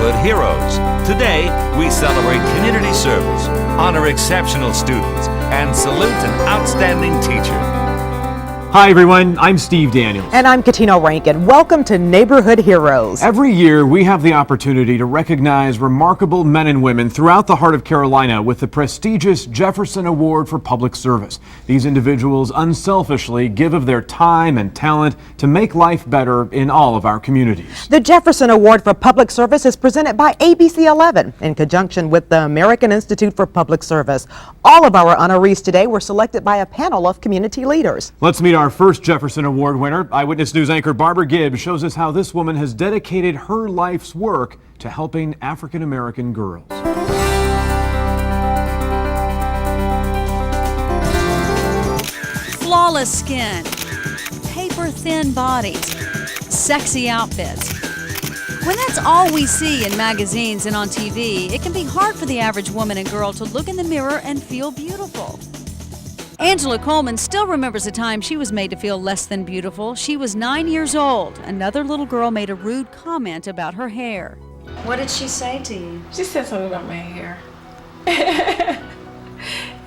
Sisterhood Heroes. Today, we celebrate community service, honor exceptional students, and salute an outstanding teacher. Hi everyone, I'm Steve Daniels. And I'm Katina Rankin. Welcome to Neighborhood Heroes. Every year we have the opportunity to recognize remarkable men and women throughout the heart of Carolina with the prestigious Jefferson Award for Public Service. These individuals unselfishly give of their time and talent to make life better in all of our communities. The Jefferson Award for Public Service is presented by ABC 11 in conjunction with the American Institute for Public Service. All of our honorees today were selected by a panel of community leaders. Let's meet our first Jefferson Award winner. Eyewitness News anchor Barbara Gibbs shows us how this woman has dedicated her life's work to helping African American girls. Flawless skin, paper-thin bodies, sexy outfits. When that's all we see in magazines and on TV, it can be hard for the average woman and girl to look in the mirror and feel beautiful. Angela Coleman still remembers a time she was made to feel less than beautiful. She was 9 years old. Another little girl made a rude comment about her hair. What did she say to you? She said something about my hair.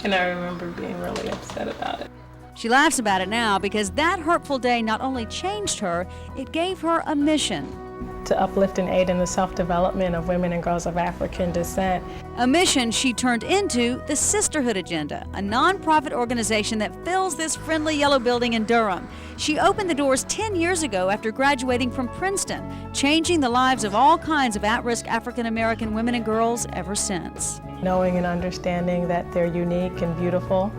And I remember being really upset about it. She laughs about it now because that hurtful day not only changed her, it gave her a mission. To uplift and aid in the self-development of women and girls of African descent. A mission she turned into the Sisterhood Agenda, a nonprofit organization that fills this friendly yellow building in Durham. She opened the doors 10 years ago after graduating from Princeton, changing the lives of all kinds of at-risk African American women and girls ever since. Knowing and understanding that they're unique and beautiful,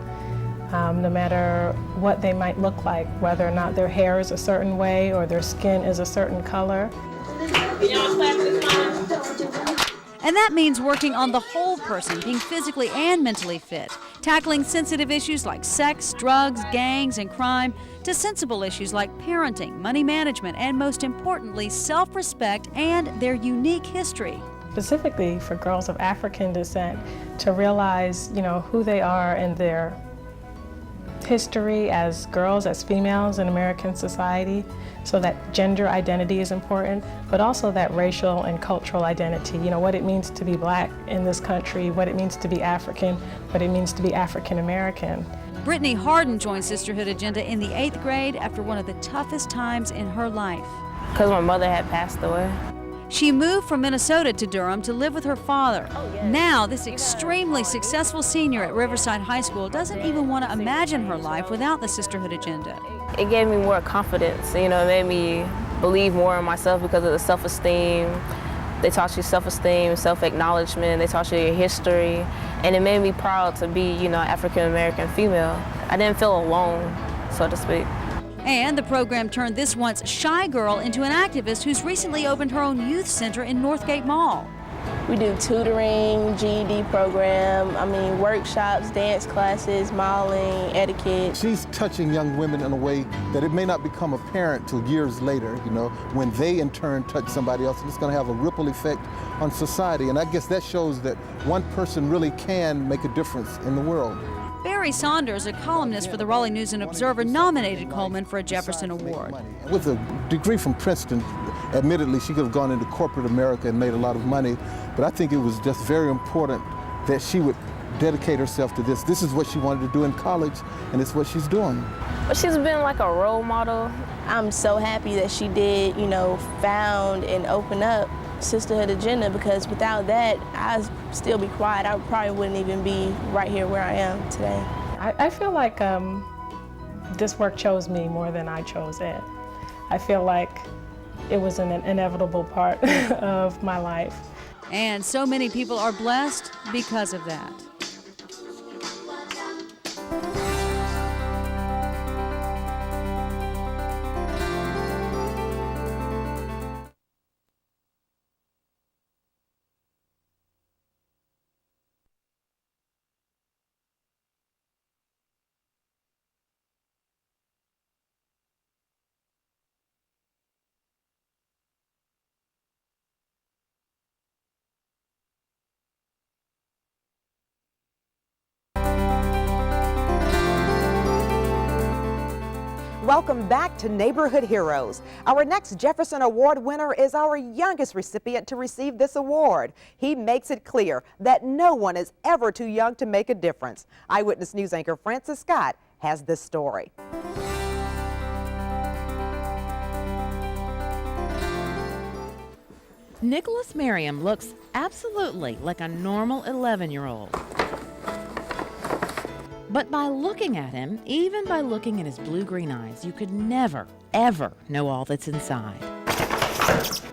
no matter what they might look like, whether or not their hair is a certain way or their skin is a certain color. And that means working on the whole person, being physically and mentally fit, tackling sensitive issues like sex, drugs, gangs, and crime, to sensible issues like parenting, money management, and most importantly, self-respect and their unique history. Specifically for girls of African descent, to realize, who they are and their history as girls, as females in American society, so that gender identity is important, but also that racial and cultural identity, what it means to be black in this country, what it means to be African, what it means to be African American. Brittany Harden joined Sisterhood Agenda in the 8th grade after one of the toughest times in her life. Because my mother had passed away. She moved from Minnesota to Durham to live with her father. Now, this extremely successful senior at Riverside High School doesn't even want to imagine her life without the Sisterhood Agenda. It gave me more confidence, it made me believe more in myself because of the self-esteem. They taught you self-esteem, self-acknowledgement, they taught you your history, and it made me proud to be, African-American female. I didn't feel alone, so to speak. And the program turned this once shy girl into an activist who's recently opened her own youth center in Northgate Mall. We do tutoring, GED program, workshops, dance classes, modeling, etiquette. She's touching young women in a way that it may not become apparent till years later, when they in turn touch somebody else, and it's going to have a ripple effect on society. And I guess that shows that one person really can make a difference in the world. Barry Saunders, a columnist for the Raleigh News and Observer, nominated Coleman for a Jefferson Award. With a degree from Princeton, admittedly, she could have gone into corporate America and made a lot of money, but I think it was just very important that she would dedicate herself to this. This is what she wanted to do in college, and it's what she's doing. But she's been like a role model. I'm so happy that she did, found and open up Sisterhood Agenda, because without that, I'd still be quiet. I probably wouldn't even be right here where I am today. I feel like this work chose me more than I chose it. I feel like it was an inevitable part of my life. And so many people are blessed because of that. Welcome back to Neighborhood Heroes. Our next Jefferson Award winner is our youngest recipient to receive this award. He makes it clear that no one is ever too young to make a difference. Eyewitness News anchor Francis Scott has this story. Nicholas Merriam looks absolutely like a normal 11-year-old. But by looking at him, even by looking at his blue-green eyes, you could never, ever know all that's inside.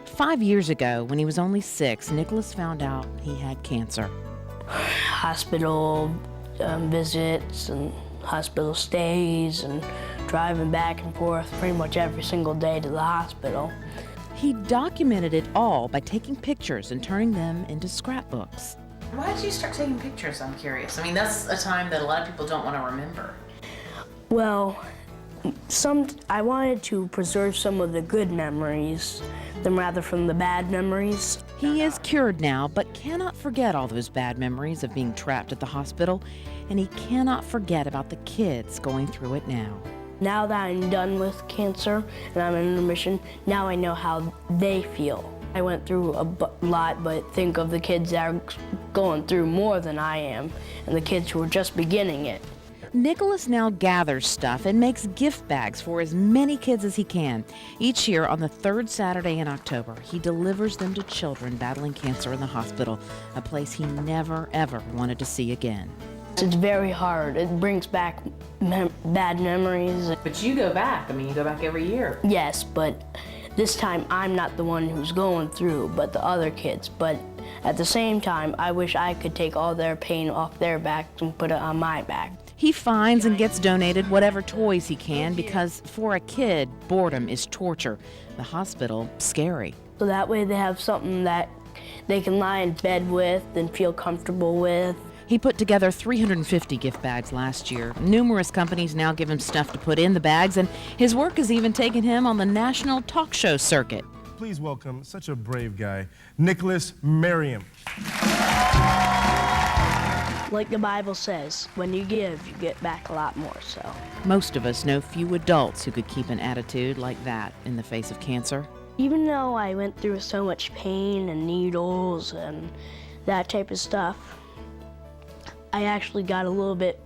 5 years ago, when he was only 6, Nicholas found out he had cancer. Hospital visits and hospital stays and driving back and forth pretty much every single day to the hospital. He documented it all by taking pictures and turning them into scrapbooks. Why did you start taking pictures? I'm curious. I mean, that's a time that a lot of people don't want to remember. Well, I wanted to preserve some of the good memories than rather from the bad memories. He is cured now, but cannot forget all those bad memories of being trapped at the hospital, and he cannot forget about the kids going through it now. Now that I'm done with cancer and I'm in remission, now I know how they feel. I went through a lot, but think of the kids that are going through more than I am, and the kids who are just beginning it. Nicholas now gathers stuff and makes gift bags for as many kids as he can. Each year on the third Saturday in October, he delivers them to children battling cancer in the hospital, a place he never, ever wanted to see again. It's very hard. It brings back bad memories. But you go back. I mean, you go back every year. Yes, but this time I'm not the one who's going through, but the other kids. But at the same time, I wish I could take all their pain off their backs and put it on my back. He finds and gets donated whatever toys he can because for a kid, boredom is torture. The hospital, scary. So that way they have something that they can lie in bed with and feel comfortable with. He put together 350 gift bags last year. Numerous companies now give him stuff to put in the bags, and his work has even taken him on the national talk show circuit. Please welcome such a brave guy, Nicholas Merriam. Like the Bible says, when you give, you get back a lot more, so. Most of us know few adults who could keep an attitude like that in the face of cancer. Even though I went through so much pain and needles and that type of stuff, I actually got a little bit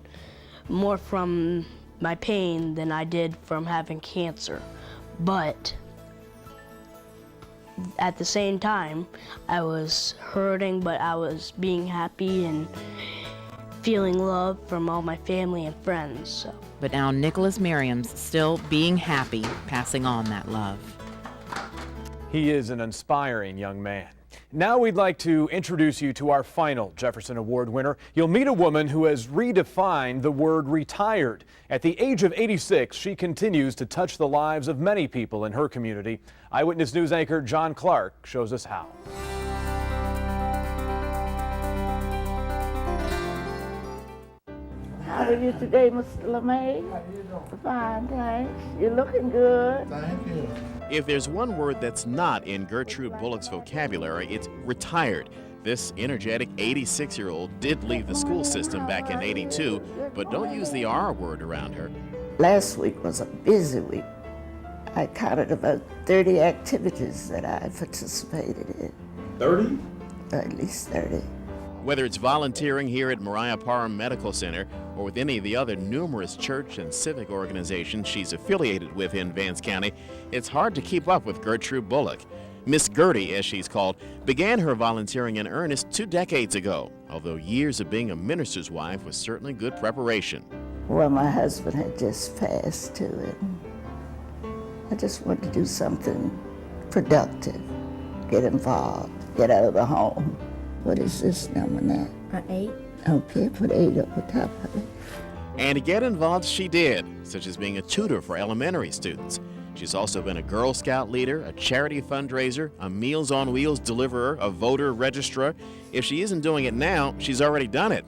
more from my pain than I did from having cancer. But at the same time, I was hurting, but I was being happy and feeling love from all my family and friends. So. But now Nicholas Merriam's still being happy, passing on that love. He is an inspiring young man. Now we'd like to introduce you to our final Jefferson Award winner. You'll meet a woman who has redefined the word retired. At the age of 86, she continues to touch the lives of many people in her community. Eyewitness News anchor John Clark shows us how. How are you today, Mr. LeMay? How you doing? Fine, thanks. You're looking good. Thank you. If there's one word that's not in Gertrude Bullock's vocabulary, it's retired. This energetic 86-year-old did leave the school system back in '82, but don't use the R word around her. Last week was a busy week. I counted about 30 activities that I participated in. 30? At least 30. Whether it's volunteering here at Mariah Parham Medical Center or with any of the other numerous church and civic organizations she's affiliated with in Vance County, it's hard to keep up with Gertrude Bullock. Miss Gertie, as she's called, began her volunteering in earnest 2 decades ago, although years of being a minister's wife was certainly good preparation. Well, my husband had just passed to it. I just wanted to do something productive, get involved, get out of the home. What is this number now? 8. Okay, put 8 up on top of it. And to get involved she did, such as being a tutor for elementary students. She's also been a Girl Scout leader, a charity fundraiser, a Meals on Wheels deliverer, a voter registrar. If she isn't doing it now, she's already done it.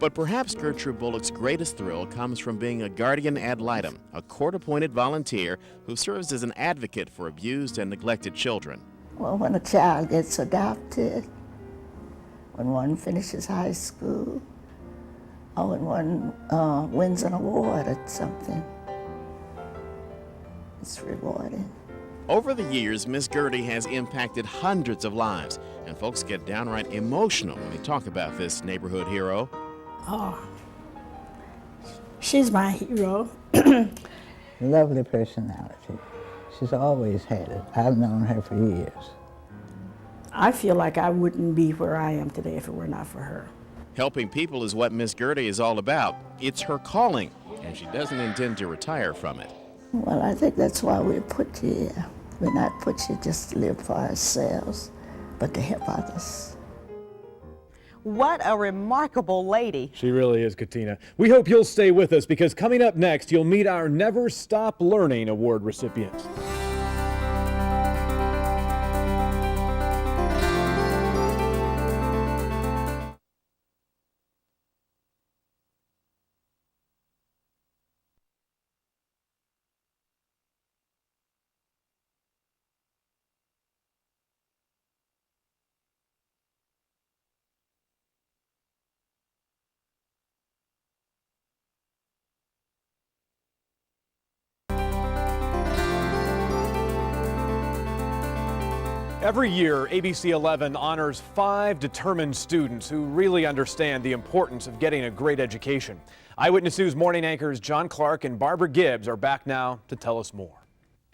But perhaps Gertrude Bullock's greatest thrill comes from being a guardian ad litem, a court-appointed volunteer who serves as an advocate for abused and neglected children. Well, when a child gets adopted, when one finishes high school, or when one wins an award or something, It's rewarding. Over the years, Miss Gertie has impacted hundreds of lives, and folks get downright emotional when they talk about this neighborhood hero. Oh, she's my hero. Lovely personality. She's always had it. I've known her for years. I feel like I wouldn't be where I am today if it were not for her. Helping people is what Miss Gertie is all about. It's her calling, and she doesn't intend to retire from it. Well, I think that's why we're put here. We're not put here just to live for ourselves, but to help others. What a remarkable lady. She really is, Katina. We hope you'll stay with us because coming up next, you'll meet our Never Stop Learning Award recipients. Every year, ABC 11 honors 5 determined students who really understand the importance of getting a great education. Eyewitness News morning anchors John Clark and Barbara Gibbs are back now to tell us more.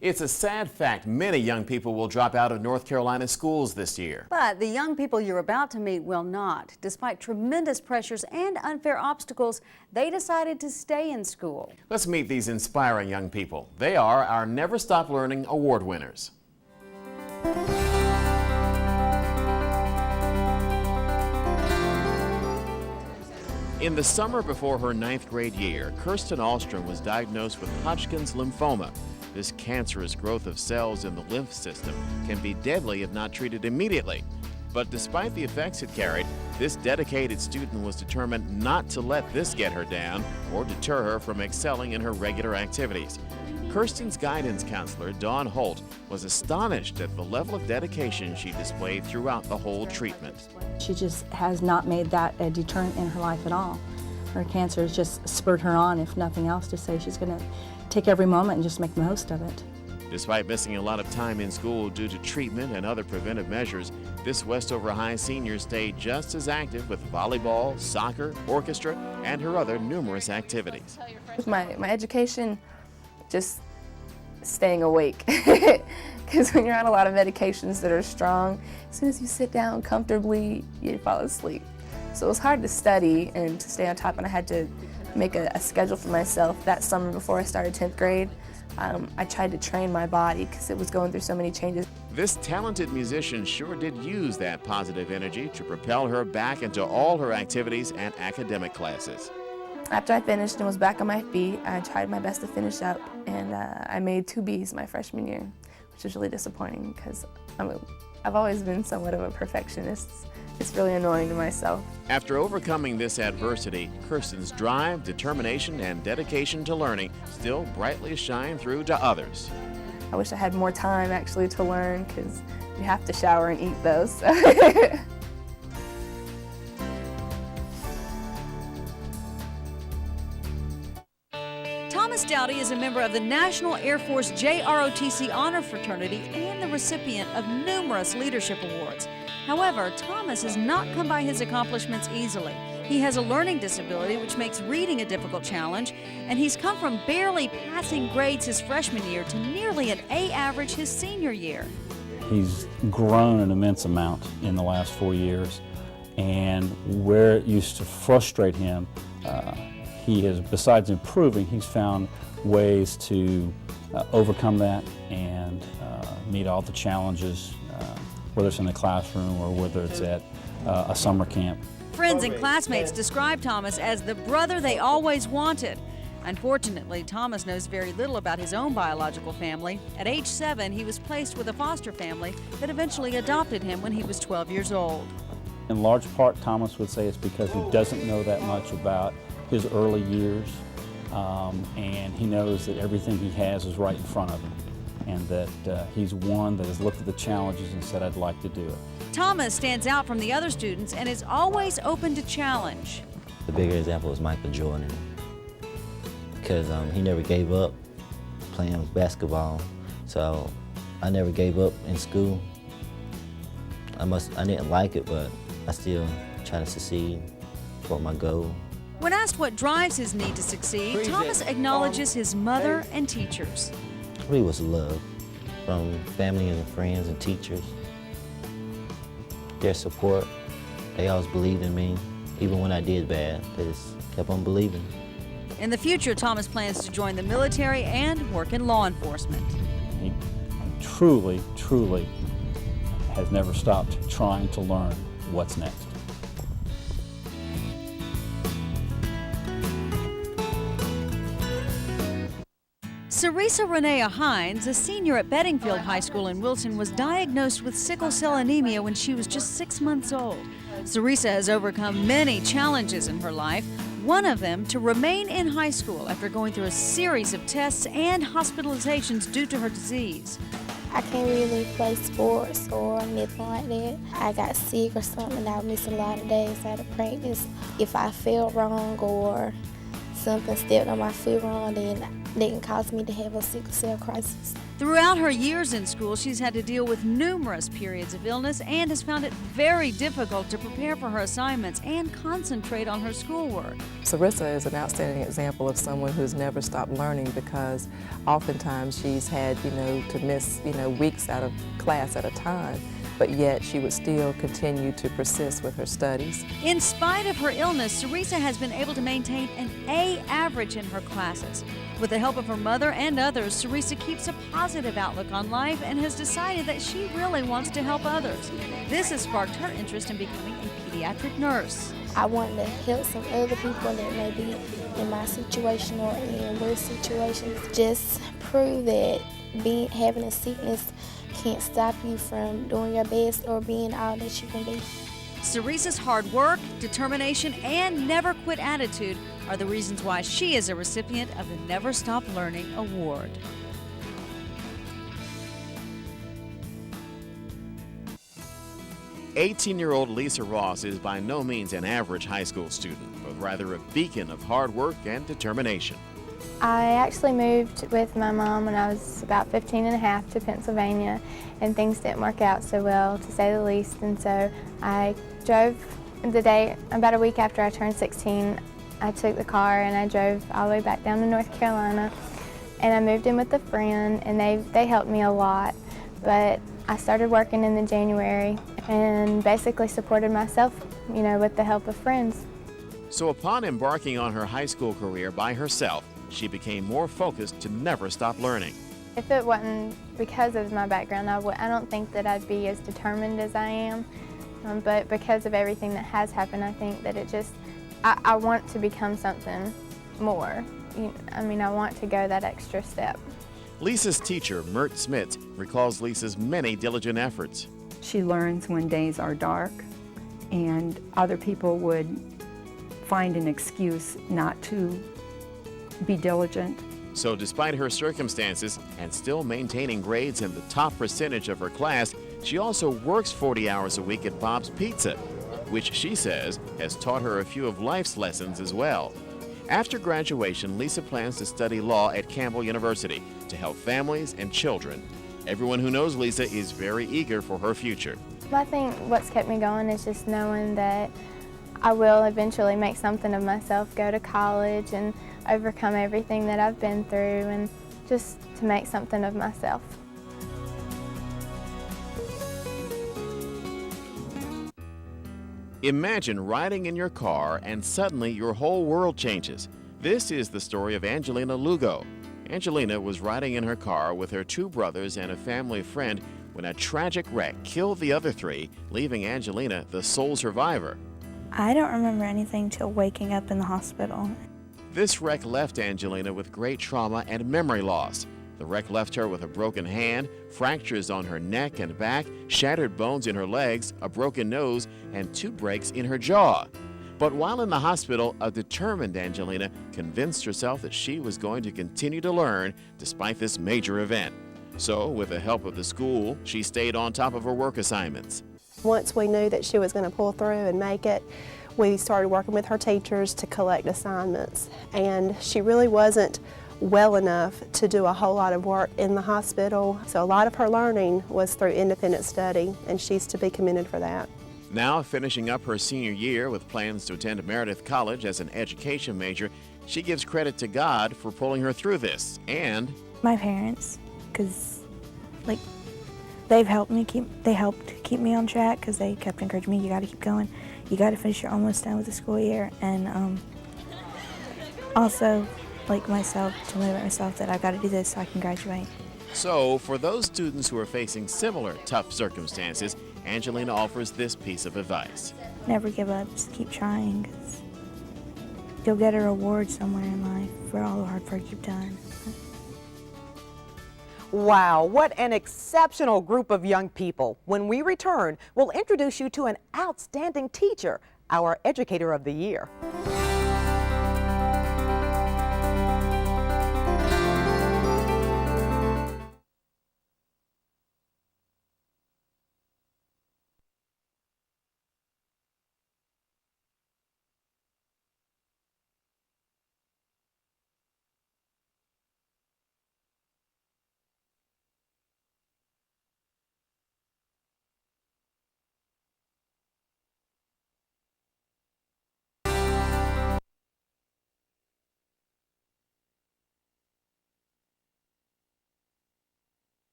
It's a sad fact many young people will drop out of North Carolina schools this year. But the young people you're about to meet will not. Despite tremendous pressures and unfair obstacles, they decided to stay in school. Let's meet these inspiring young people. They are our Never Stop Learning Award winners. In the summer before her 9th grade year, Kirsten Ahlstrom was diagnosed with Hodgkin's lymphoma. This cancerous growth of cells in the lymph system can be deadly if not treated immediately. But despite the effects it carried, this dedicated student was determined not to let this get her down or deter her from excelling in her regular activities. Kirsten's guidance counselor, Dawn Holt, was astonished at the level of dedication she displayed throughout the whole treatment. She just has not made that a deterrent in her life at all. Her cancer has just spurred her on, if nothing else, to say she's going to take every moment and just make the most of it. Despite missing a lot of time in school due to treatment and other preventive measures, this Westover High senior stayed just as active with volleyball, soccer, orchestra, and her other numerous activities. With my education, just staying awake. Because when you're on a lot of medications that are strong, as soon as you sit down comfortably, you fall asleep. So it was hard to study and to stay on top, and I had to make a schedule for myself. That summer before I started 10th grade, I tried to train my body because it was going through so many changes. This talented musician sure did use that positive energy to propel her back into all her activities and academic classes. After I finished and was back on my feet, I tried my best to finish up, and I made 2 B's my freshman year, which was really disappointing because I've always been somewhat of a perfectionist. It's really annoying to myself. After overcoming this adversity, Kirsten's drive, determination, and dedication to learning still brightly shine through to others. I wish I had more time actually to learn because you have to shower and eat those. Doughty is a member of the National Air Force JROTC Honor Fraternity and the recipient of numerous leadership awards. However, Thomas has not come by his accomplishments easily. He has a learning disability, which makes reading a difficult challenge, and he's come from barely passing grades his freshman year to nearly an A average his senior year. He's grown an immense amount in the last 4 years, and where it used to frustrate him, he has, besides improving, he's found ways to overcome that and meet all the challenges, whether it's in the classroom or whether it's at a summer camp. Friends and classmates describe Thomas as the brother they always wanted. Unfortunately, Thomas knows very little about his own biological family. At age 7, he was placed with a foster family that eventually adopted him when he was 12 years old. In large part, Thomas would say it's because he doesn't know that much about his early years, and he knows that everything he has is right in front of him, and that he's one that has looked at the challenges and said, I'd like to do it. Thomas stands out from the other students and is always open to challenge. The bigger example is Michael Jordan, because he never gave up playing was basketball. So I never gave up in school. I didn't like it, but I still try to succeed for my goal. When asked what drives his need to succeed, Thomas acknowledges his mother and teachers. It really was love from family and friends and teachers. Their support, they always believed in me. Even when I did bad, they just kept on believing. In the future, Thomas plans to join the military and work in law enforcement. He truly, truly has never stopped trying to learn what's next. Teresa Heinz, a senior at Bedingfield High School in Wilton, was diagnosed with sickle cell anemia when she was just 6 months old. Teresa has overcome many challenges in her life, one of them to remain in high school after going through a series of tests and hospitalizations due to her disease. I can't really play sports or anything like that. I got sick or something, I would miss a lot of days out of practice. If I felt wrong or something stepped on my foot wrong, then it can cause me to have a sickle cell crisis. Throughout her years in school, she's had to deal with numerous periods of illness and has found it very difficult to prepare for her assignments and concentrate on her schoolwork. Teresa is an outstanding example of someone who's never stopped learning, because oftentimes she's had, to miss, weeks out of class at a time, but yet she would still continue to persist with her studies. In spite of her illness, Teresa has been able to maintain an A average in her classes. With the help of her mother and others, Teresa keeps a positive outlook on life and has decided that she really wants to help others. This has sparked her interest in becoming a pediatric nurse. I want to help some other people that may be in my situation or in worse situations. Just prove that having a sickness can't stop you from doing your best or being all that you can be. Teresa's hard work, determination, and never quit attitude are the reasons why she is a recipient of the Never Stop Learning Award. "18-year-old Lisa Ross is by no means an average high school student, but rather a beacon of hard work and determination. I actually moved with my mom when I was about 15 and a half to Pennsylvania, and things didn't work out so well, to say the least, and so I drove the day, about a week after I turned 16, I took the car and I drove all the way back down to North Carolina, and I moved in with a friend, and they helped me a lot, but I started working in January and basically supported myself, with the help of friends. So upon embarking on her high school career by herself, she became more focused to never stop learning. If it wasn't because of my background, I don't think that I'd be as determined as I am, but because of everything that has happened, I think that I want to become something more. I want to go that extra step. Lisa's teacher, Mert Smits, recalls Lisa's many diligent efforts. She learns when days are dark, and other people would find an excuse not to be diligent. So despite her circumstances and still maintaining grades in the top percentage of her class, she also works 40 hours a week at Bob's Pizza, which she says has taught her a few of life's lessons as well. After graduation, Lisa plans to study law at Campbell University to help families and children. Everyone who knows Lisa is very eager for her future. I think what's kept me going is just knowing that I will eventually make something of myself, go to college and overcome everything that I've been through, and just to make something of myself. Imagine riding in your car and suddenly your whole world changes. This is the story of Angelina Lugo. Angelina was riding in her car with her two brothers and a family friend when a tragic wreck killed the other three, leaving Angelina the sole survivor. I don't remember anything till waking up in the hospital. This wreck left Angelina with great trauma and memory loss. The wreck left her with a broken hand, fractures on her neck and back, shattered bones in her legs, a broken nose, and 2 breaks in her jaw. But while in the hospital, a determined Angelina convinced herself that she was going to continue to learn despite this major event. So, with the help of the school, she stayed on top of her work assignments. Once we knew that she was going to pull through and make it, we started working with her teachers to collect assignments. And she really wasn't well enough to do a whole lot of work in the hospital. So a lot of her learning was through independent study, and she's to be commended for that. Now finishing up her senior year with plans to attend Meredith College as an education major, she gives credit to God for pulling her through this, and My parents, because like they helped keep me on track, because they kept encouraging me, you got to keep going, you got to finish, you're almost done with the school year, and also like myself, to motivate myself that I got to do this so I can graduate. So for those students who are facing similar tough circumstances, Angelina offers this piece of advice. Never give up, just keep trying, 'cause you'll get a reward somewhere in life for all the hard work you've done. Wow, what an exceptional group of young people. When we return, we'll introduce you to an outstanding teacher, our Educator of the Year.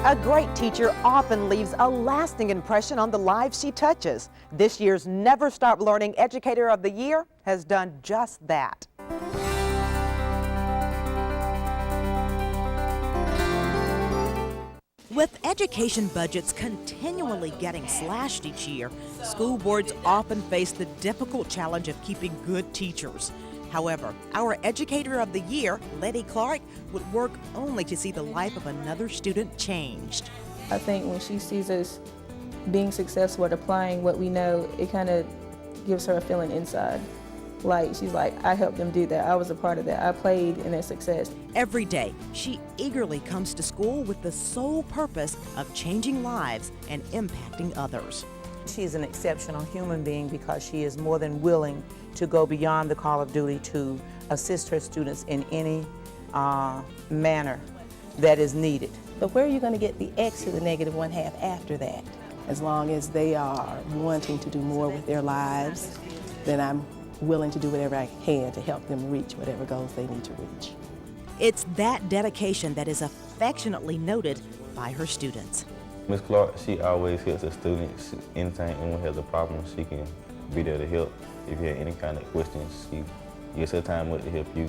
A great teacher often leaves a lasting impression on the lives she touches. This year's Never Stop Learning Educator of the Year has done just that. With education budgets continually getting slashed each year, school boards often face the difficult challenge of keeping good teachers. However, our Educator of the Year, Letty Clark, would work only to see the life of another student changed. I think when she sees us being successful at applying what we know, it kind of gives her a feeling inside. Like, she's like, I helped them do that. I was a part of that. I played in their success. Every day, she eagerly comes to school with the sole purpose of changing lives and impacting others. She is an exceptional human being because she is more than willing to go beyond the call of duty to assist her students in any manner that is needed. But where are you going to get the X to the negative 1/2 after that? As long as they are wanting to do more with their lives, then I'm willing to do whatever I can to help them reach whatever goals they need to reach. It's that dedication that is affectionately noted by her students. Ms. Clark, she always helps her students. Anytime anyone has a problem, she can be there to help. If you have any kind of questions, she gives her time up to help you.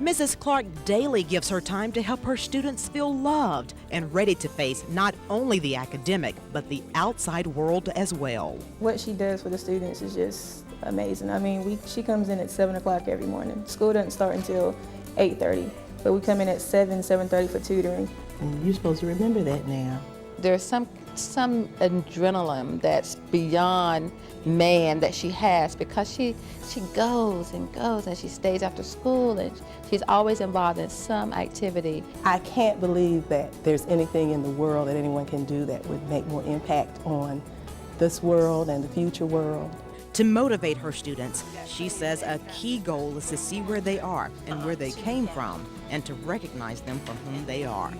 Mrs. Clark daily gives her time to help her students feel loved and ready to face not only the academic, but the outside world as well. What she does for the students is just amazing. I mean, she comes in at 7 o'clock every morning. School doesn't start until 8:30, but we come in at 7:30 for tutoring. And you're supposed to remember that now. There's some adrenaline that's beyond man that she has because she goes and goes and she stays after school and she's always involved in some activity. I can't believe that there's anything in the world that anyone can do that would make more impact on this world and the future world. To motivate her students, she says a key goal is to see where they are and where they came from and to recognize them for whom they are.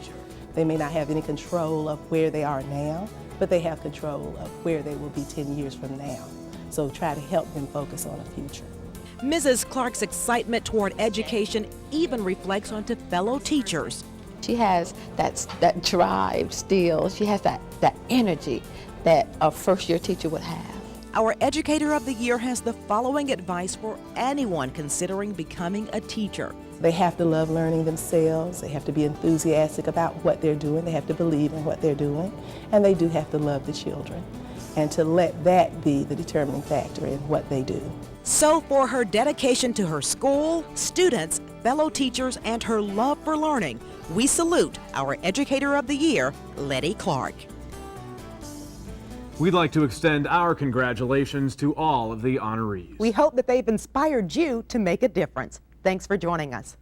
They may not have any control of where they are now, but they have control of where they will be 10 years from now. So try to help them focus on a future. Mrs. Clark's excitement toward education even reflects onto fellow teachers. She has that drive still. She has that energy that a first-year teacher would have. Our Educator of the Year has the following advice for anyone considering becoming a teacher. They have to love learning themselves. They have to be enthusiastic about what they're doing. They have to believe in what they're doing. And they do have to love the children and to let that be the determining factor in what they do. So for her dedication to her school, students, fellow teachers, and her love for learning, we salute our Educator of the Year, Letty Clark. We'd like to extend our congratulations to all of the honorees. We hope that they've inspired you to make a difference. Thanks for joining us.